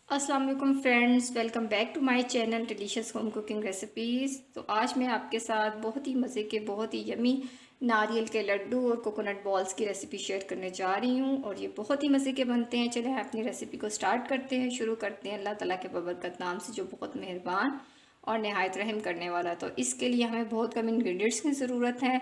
अस्सलाम वालेकुम friends, welcome back to my channel delicious home cooking recipes. तो आज मैं आपके साथ बहुत ही मज़े के बहुत ही यमी नारियल के लड्डू और कोकोनट बॉल्स की रेसिपी शेयर करने जा रही हूँ और ये बहुत ही मज़े के बनते हैं। चलें अपनी रेसिपी को स्टार्ट करते हैं, शुरू करते हैं अल्लाह ताला के बबरकत नाम से, जो बहुत मेहरबान और नहायत रहम करने वाला। तो इसके लिए हमें बहुत कम इंग्रेडिएंट्स की ज़रूरत है।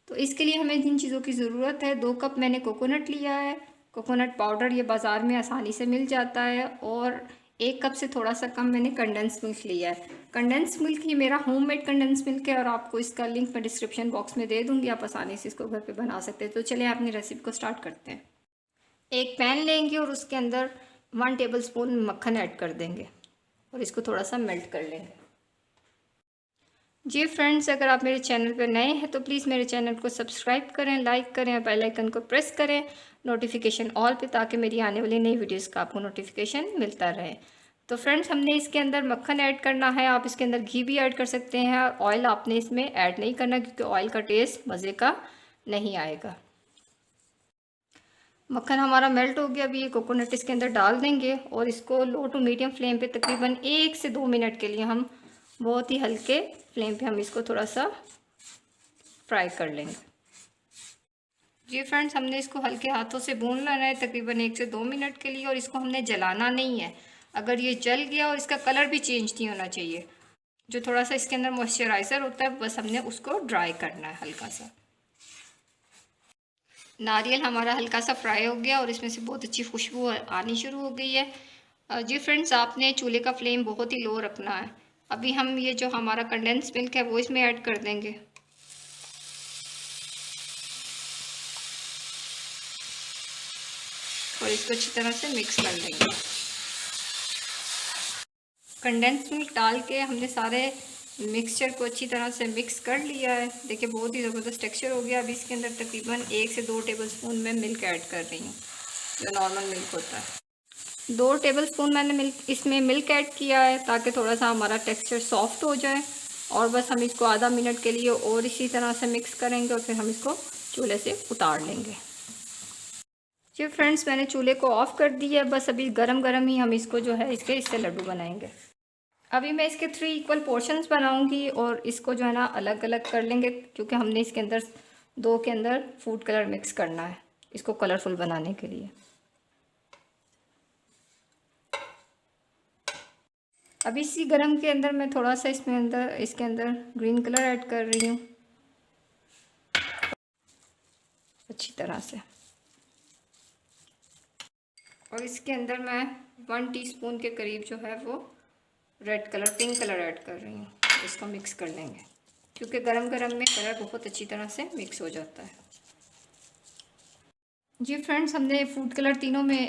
तो इसके लिए हमें जिन चीज़ों की ज़रूरत है, 2 कप मैंने कोकोनट लिया है। कोकोनट पाउडर ये बाज़ार में आसानी से मिल जाता है। और 1 कप से थोड़ा सा कम मैंने कंडेंस मिल्क लिया है। कंडेंस मिल्क ये मेरा होममेड कंडेंस मिल्क है और आपको इसका लिंक मैं डिस्क्रिप्शन बॉक्स में दे दूँगी, आप आसानी से इसको घर पे बना सकते हैं। तो चलिए अपनी रेसिपी को स्टार्ट करते हैं। एक पैन लेंगे और उसके अंदर 1 टेबल स्पून मक्खन ऐड कर देंगे और इसको थोड़ा सा मेल्ट कर लेंगे। जी फ्रेंड्स, अगर आप मेरे चैनल पर नए हैं तो प्लीज़ मेरे चैनल को सब्सक्राइब करें, लाइक करें और बेल आइकन को प्रेस करें नोटिफिकेशन ऑल पे, ताकि मेरी आने वाली नई वीडियोस का आपको नोटिफिकेशन मिलता रहे। तो फ्रेंड्स, हमने इसके अंदर मक्खन ऐड करना है। आप इसके अंदर घी भी ऐड कर सकते हैं और ऑयल आपने इसमें ऐड नहीं करना, क्योंकि ऑयल का टेस्ट मज़े का नहीं आएगा। मक्खन हमारा मेल्ट हो गया। अभी ये कोकोनट इसके अंदर डाल देंगे और इसको लो टू मीडियम फ्लेम पे तकरीबन 1 से 2 मिनट के लिए हम बहुत ही हल्के फ्लेम पे हम इसको थोड़ा सा फ्राई कर लेंगे। जी फ्रेंड्स, हमने इसको हल्के हाथों से भून लेना है तकरीबन 1 से 2 मिनट के लिए, और इसको हमने जलाना नहीं है। अगर ये जल गया और इसका कलर भी चेंज नहीं होना चाहिए, जो थोड़ा सा इसके अंदर मॉइस्चराइज़र होता है, बस हमने उसको ड्राई करना है हल्का सा। नारियल हमारा हल्का सा फ्राई हो गया और इसमें से बहुत अच्छी खुशबू आनी शुरू हो गई है। जी फ्रेंड्स, आपने चूल्हे का फ्लेम बहुत ही लो रखना है। अभी हम ये जो हमारा कंडेंस मिल्क है वो इसमें ऐड कर देंगे और इसको अच्छी तरह से मिक्स कर लेंगे। कंडेंस मिल्क डाल के हमने सारे मिक्सचर को अच्छी तरह से मिक्स कर लिया है। देखिए बहुत ही ज़बरदस्त टेक्सचर हो गया। अभी इसके अंदर तकरीबन 1 से 2 टेबल स्पून मैं मिल्क ऐड कर रही हूँ, जो नॉर्मल मिल्क होता है। 2 टेबल स्पून मैंने इसमें मिल्क ऐड किया है ताकि थोड़ा सा हमारा टेक्सचर सॉफ्ट हो जाए। और बस हम इसको आधा मिनट के लिए और इसी तरह से मिक्स करेंगे और फिर हम इसको चूल्हे से उतार लेंगे। जी फ्रेंड्स, मैंने चूल्हे को ऑफ़ कर दिया है। बस अभी गरम गरम ही हम इसको जो है इससे लड्डू बनाएंगे। अभी मैं इसके 3 इक्वल पोर्शंस बनाऊंगी और इसको जो है ना अलग अलग कर लेंगे, क्योंकि हमने इसके अंदर 2 के अंदर फूड कलर मिक्स करना है इसको कलरफुल बनाने के लिए। अभी इसी गरम के अंदर मैं थोड़ा सा इसके अंदर ग्रीन कलर ऐड कर रही हूँ अच्छी तरह से। और इसके अंदर मैं 1 टीस्पून के करीब जो है वो red colour, pink colour add कर रही हूँ। इसको मिक्स कर लेंगे, क्योंकि गरम गरम में कलर बहुत अच्छी तरह से मिक्स हो जाता है। जी फ्रेंड्स, हमने फूड कलर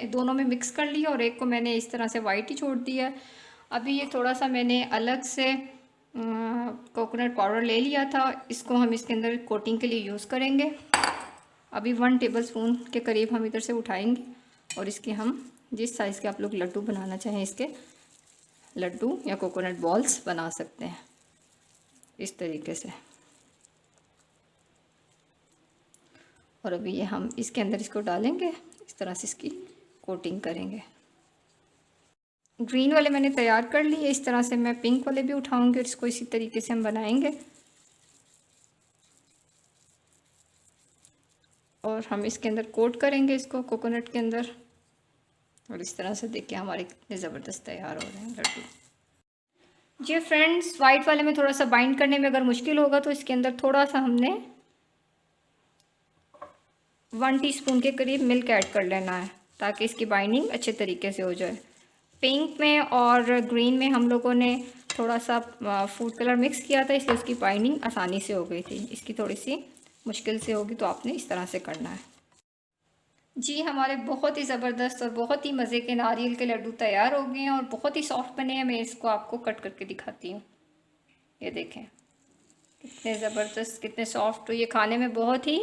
दोनों में मिक्स कर लिया और एक को मैंने इस तरह से वाइट ही छोड़ दिया। अभी ये थोड़ा सा मैंने अलग से कोकोनट पाउडर ले लिया था, इसको हम इसके अंदर कोटिंग के लिए यूज़ करेंगे। अभी 1 टेबल स्पून के करीब हम इधर से उठाएंगे और इसके हम जिस साइज़ के आप लोग लड्डू बनाना चाहें, इसके लड्डू या कोकोनट बॉल्स बना सकते हैं इस तरीके से। और अभी ये हम इसके अंदर इसको डालेंगे, इस तरह से इसकी कोटिंग करेंगे। ग्रीन वाले मैंने तैयार कर लिए, इस तरह से मैं पिंक वाले भी उठाऊंगी और इसको इसी तरीके से हम बनाएंगे। और हम इसके अंदर कोट करेंगे इसको कोकोनट के अंदर, और इस तरह से देखिए हमारे कितने ज़बरदस्त तैयार हो रहे हैं लड्डू। जी फ्रेंड्स, वाइट वाले में थोड़ा सा बाइंड करने में अगर मुश्किल होगा तो इसके अंदर थोड़ा सा हमने 1 टीस्पून के करीब मिल्क ऐड कर लेना है, ताकि इसकी बाइंडिंग अच्छे तरीके से हो जाए। पिंक में और ग्रीन में हम लोगों ने थोड़ा सा फूड कलर मिक्स किया था, इसलिए उसकी बाइंडिंग आसानी से हो गई थी। इसकी थोड़ी सी मुश्किल से होगी, तो आपने इस तरह से करना है। जी, हमारे बहुत ही ज़बरदस्त और बहुत ही मज़े के नारियल के लड्डू तैयार हो गए हैं और बहुत ही सॉफ्ट बने हैं। मैं इसको आपको कट करके दिखाती हूँ। ये देखें कितने ज़बरदस्त, कितने सॉफ्ट, ये खाने में बहुत ही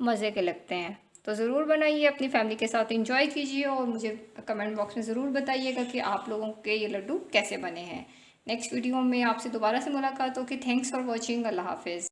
मज़े के लगते हैं। तो ज़रूर बनाइए, अपनी फैमिली के साथ एंजॉय कीजिए और मुझे कमेंट बॉक्स में ज़रूर बताइएगा कि आप लोगों के ये लड्डू कैसे बने हैं। नेक्स्ट वीडियो में आपसे दोबारा से मुलाकात होगी। Thanks for watching. अल्लाह हाफिज़।